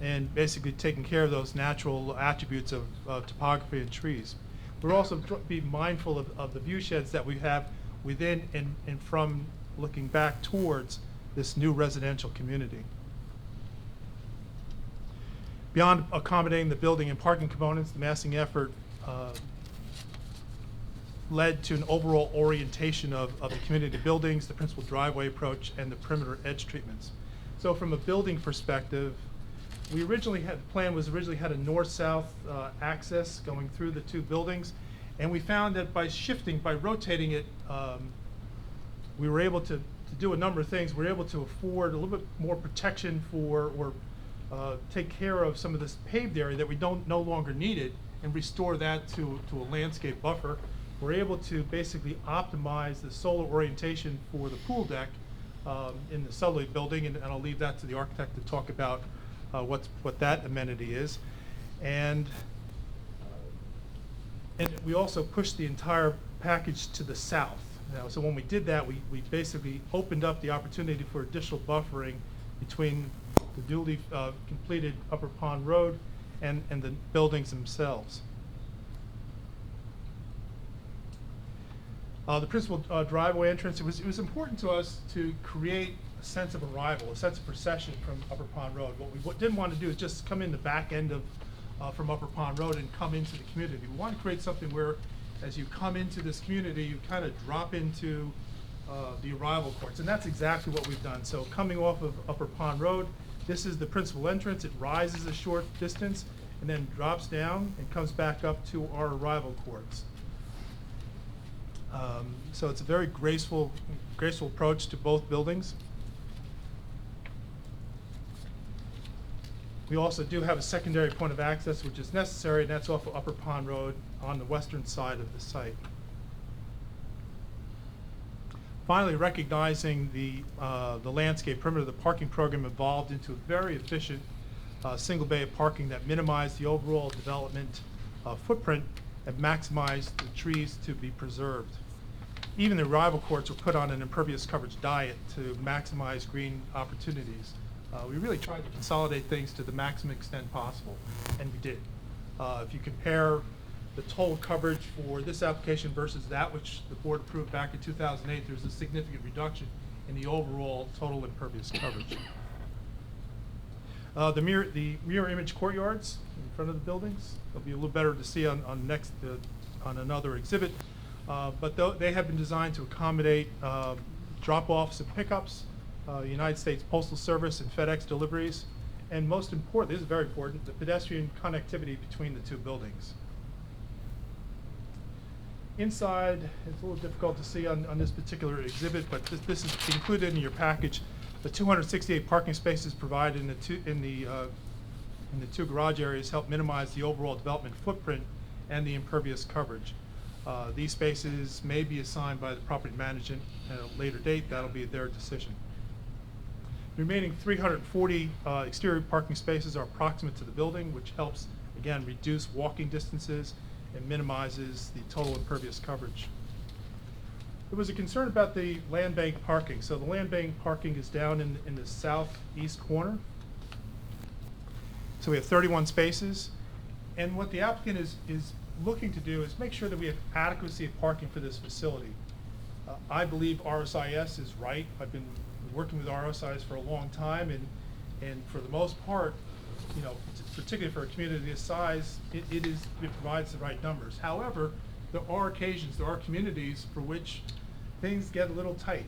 and basically taking care of those natural attributes of topography and trees. We're also be mindful of the view sheds that we have within and from looking back towards this new residential community. Beyond accommodating the building and parking components, the massing effort led to an overall orientation of the community buildings, the principal driveway approach, and the perimeter edge treatments. So from a building perspective, the plan was originally had a north-south access going through the 2 buildings, and we found that by rotating it, we were able to do a number of things. We were able to afford a little bit more protection for, or take care of some of this paved area that we no longer needed, and restore that to a landscape buffer. We're able to basically optimize the solar orientation for the pool deck in the southerly building, and I'll leave that to the architect to talk about what that amenity is. And we also pushed the entire package to the south. So when we did that, we basically opened up the opportunity for additional buffering between the newly completed Upper Pond Road and the buildings themselves. The principal driveway entrance, it was important to us to create a sense of arrival, a sense of procession from Upper Pond Road. What we didn't want to do is just come in the back end from Upper Pond Road and come into the community. We want to create something where, as you come into this community, you kind of drop into the arrival courts, and that's exactly what we've done. So coming off of Upper Pond Road, this is the principal entrance. It rises a short distance and then drops down and comes back up to our arrival courts. So it's a very graceful approach to both buildings. We also do have a secondary point of access, which is necessary, and that's off of Upper Pond Road on the western side of the site. Finally, recognizing the landscape perimeter, the parking program evolved into a very efficient single bay of parking that minimize the overall development footprint and maximize the trees to be preserved. Even the arrival courts were put on an impervious coverage diet to maximize green opportunities. We really tried to consolidate things to the maximum extent possible, and we did. If you compare the total coverage for this application versus that which the board approved back in 2008, there's a significant reduction in the overall total impervious coverage. The mirror image courtyards in front of the buildings, they'll be a little better to see on another exhibit, but they have been designed to accommodate drop-offs and pickups, United States Postal Service and FedEx deliveries, and most important, this is very important, the pedestrian connectivity between the two buildings. Inside, it's a little difficult to see on this particular exhibit, but this is included in your package. The 268 parking spaces provided in the two garage areas help minimize the overall development footprint and the impervious coverage. These spaces may be assigned by the property management at a later date. That'll be their decision. The remaining 340 exterior parking spaces are proximate to the building, which helps, again, reduce walking distances and minimizes the total impervious coverage. There was a concern about the land bank parking. So the land bank parking is down in the southeast corner. So we have 31 spaces. And what the applicant is looking to do is make sure that we have adequacy of parking for this facility. I believe RSIS is right. I've been working with RSIS for a long time, and for the most part, you know, particularly for a community this size, it provides the right numbers. However, there are occasions, there are communities for which things get a little tight.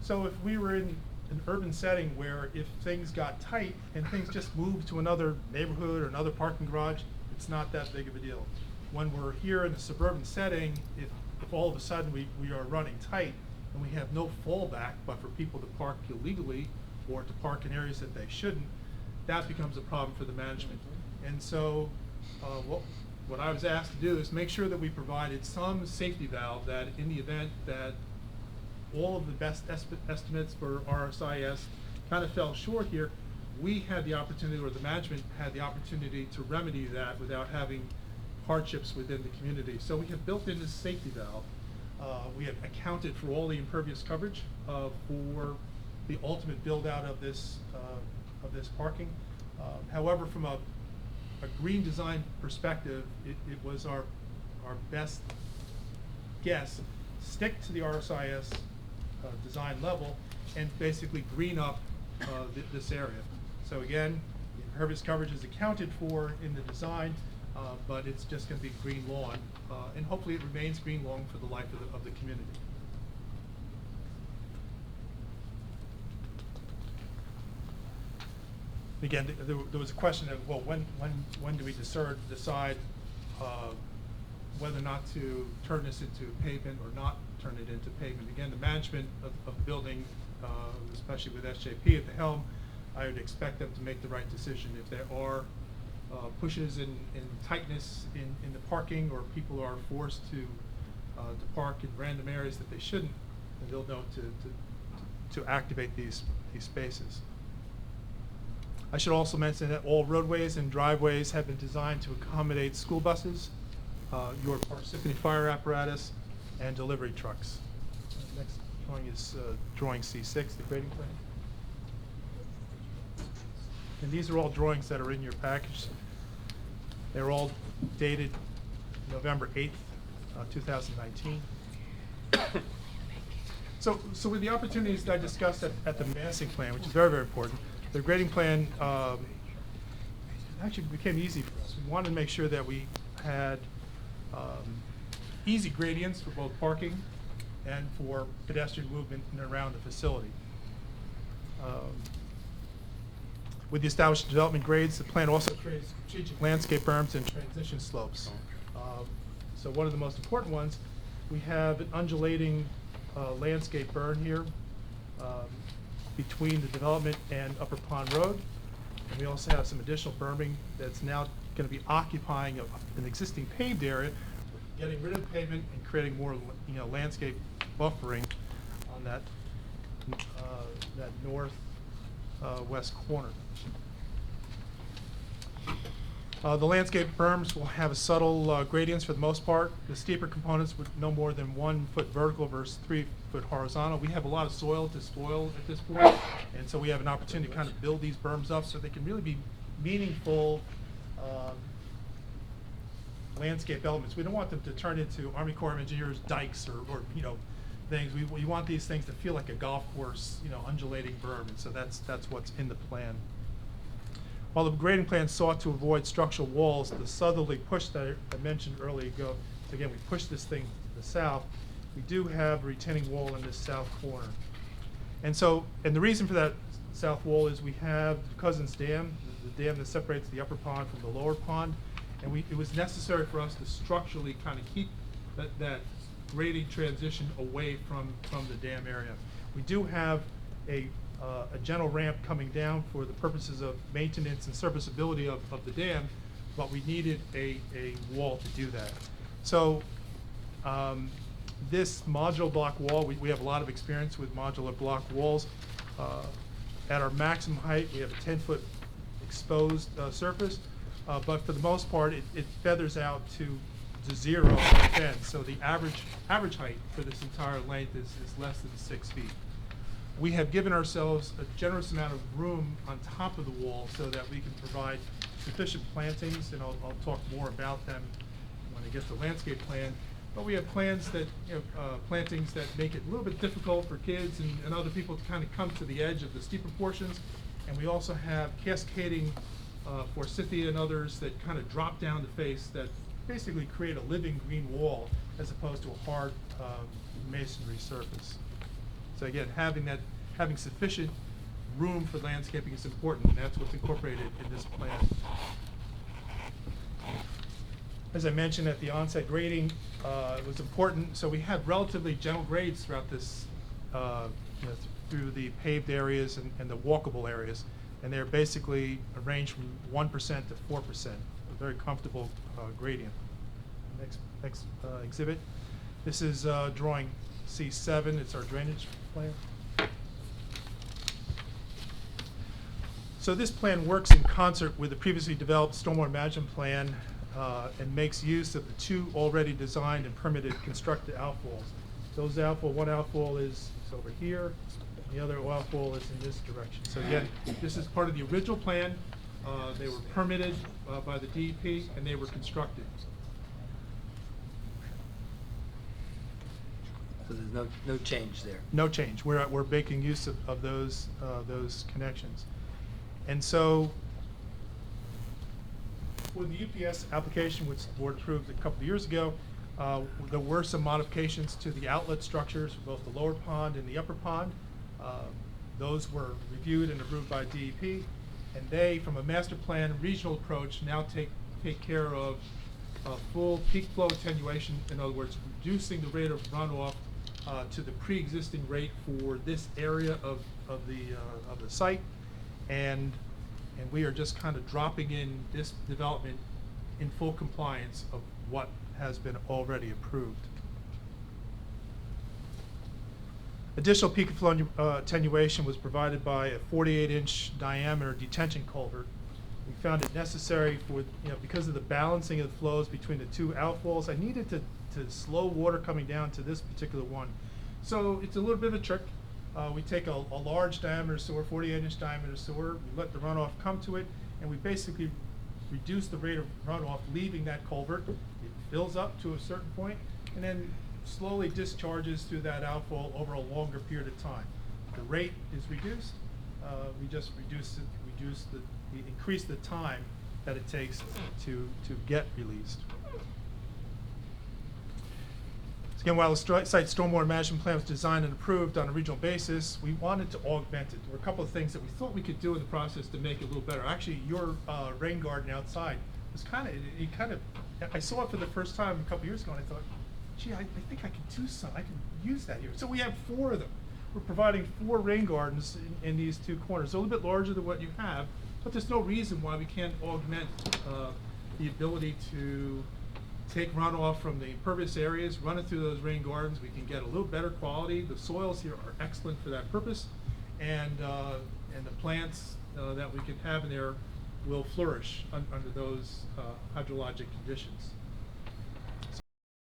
So if we were in an urban setting where if things got tight and things just moved to another neighborhood or another parking garage, it's not that big of a deal. When we're here in a suburban setting, if all of a sudden we are running tight and we have no fallback but for people to park illegally or to park in areas that they shouldn't, that becomes a problem for the management. And so what I was asked to do is make sure that we provided some safety valve that in the event that all of the best estimates for RSIS kind of fell short here, we had the opportunity, or the management had the opportunity, to remedy that without having hardships within the community. So we have built in this safety valve. We have accounted for all the impervious coverage for the ultimate build out of this parking. However, from a green design perspective, it was our best guess. Stick to the RSIS design level and basically green up this area. So again, the impervious coverage is accounted for in the design, but it's just going to be green lawn, and hopefully it remains green lawn for the life of the community. Again, there was a question of, well, when do we decide whether or not to turn this into pavement or not turn it into pavement? Again, the management of the building, especially with SJP at the helm, I would expect them to make the right decision. If there are pushes in tightness in the parking, or people are forced to park in random areas that they shouldn't, then they'll know to activate these spaces. I should also mention that all roadways and driveways have been designed to accommodate school buses, your Parsippany fire apparatus, and delivery trucks. Next drawing is drawing C6, the grading plan. And these are all drawings that are in your package. They're all dated November 8th, 2019. So with the opportunities that I discussed at the massing plan, which is very, very important, the grading plan actually became easy for us. We wanted to make sure that we had easy gradients for both parking and for pedestrian movement in and around the facility. With the established development grades, the plan also creates strategic landscape berms and transition slopes. So one of the most important ones, we have an undulating landscape berm here between the development and Upper Pond Road. And we also have some additional berming that's now going to be occupying an existing paved area, getting rid of the pavement and creating more, landscape buffering on that north west corner. The landscape berms will have a subtle gradients for the most part. The steeper components would no more than 1 foot vertical versus 3 foot horizontal. We have a lot of soil to spoil at this point, and so we have an opportunity to kind of build these berms up so they can really be meaningful landscape elements. We don't want them to turn into Army Corps of Engineers dikes or you know, things. We want these things to feel like a golf course, you know, undulating berm, and so that's what's in the plan. While the grading plan sought to avoid structural walls, the southerly push that I mentioned earlier ago, so again, we push this thing to the south, we do have a retaining wall in this south corner. And so, and the reason for that south wall is we have Cousins Dam, the dam that separates the upper pond from the lower pond, and it was necessary for us to structurally kind of keep that grading transition away from the dam area. We do have a gentle ramp coming down for the purposes of maintenance and serviceability of the dam, but we needed a wall to do that. So this modular block wall, we have a lot of experience with modular block walls. At our maximum height, we have a 10-foot exposed surface, but for the most part, it feathers out to 0 at the end. So the average height for this entire length is less than 6 feet. We have given ourselves a generous amount of room on top of the wall so that we can provide sufficient plantings, and I'll talk more about them when I get the landscape plan. But we have plans that, you know, plantings that make it a little bit difficult for kids and other people to kind of come to the edge of the steeper portions. And we also have cascading forsythia and others that kind of drop down the face that basically create a living green wall as opposed to a hard masonry surface. So again, having sufficient room for landscaping is important, and that's what's incorporated in this plan. As I mentioned at the onset, grading was important. So we have relatively gentle grades throughout this, you know, through the paved areas and the walkable areas, and they're basically a range from 1% to 4%. A very comfortable gradient. Next exhibit. This is drawing C7. It's our drainage plan. So this plan works in concert with the previously developed stormwater management plan and makes use of the 2 already designed and permitted constructed outfalls. Those one outfall is over here, and the other outfall is in this direction. So again, this is part of the original plan. They were permitted by the DEP, and they were constructed. So there's no change there. No change. We're making use of those connections. And so for the UPS application, which the board approved a couple of years ago, there were some modifications to the outlet structures for both the lower pond and the upper pond. Those were reviewed and approved by DEP, and they, from a master plan regional approach, now take care of full peak flow attenuation. In other words, reducing the rate of runoff to the pre-existing rate for this area of the site, and we are just kind of dropping in this development in full compliance of what has been already approved. Additional peak flow attenuation was provided by a 48-inch diameter detention culvert. We found it necessary for, because of the balancing of the flows between the 2 outfalls, I needed to slow water coming down to this particular one. So it's a little bit of a trick. We take a large diameter sewer, 48-inch diameter sewer, we let the runoff come to it, and we basically reduce the rate of runoff leaving that culvert. It fills up to a certain point, and then slowly discharges through that outfall over a longer period of time. The rate is reduced. We just increase the time that it takes to get released. Again, while the site stormwater management plan was designed and approved on a regional basis, we wanted to augment it. There were a couple of things that we thought we could do in the process to make it a little better. Actually, your rain garden outside was I saw it for the first time a couple years ago, and I thought, gee, I think I could do something. I can use that here. So we have 4 of them. We're providing 4 rain gardens in these 2 corners. They're a little bit larger than what you have, but there's no reason why we can't augment the ability to take runoff from the impervious areas, run it through those rain gardens. We can get a little better quality. The soils here are excellent for that purpose, and the plants that we can have in there will flourish under those hydrologic conditions.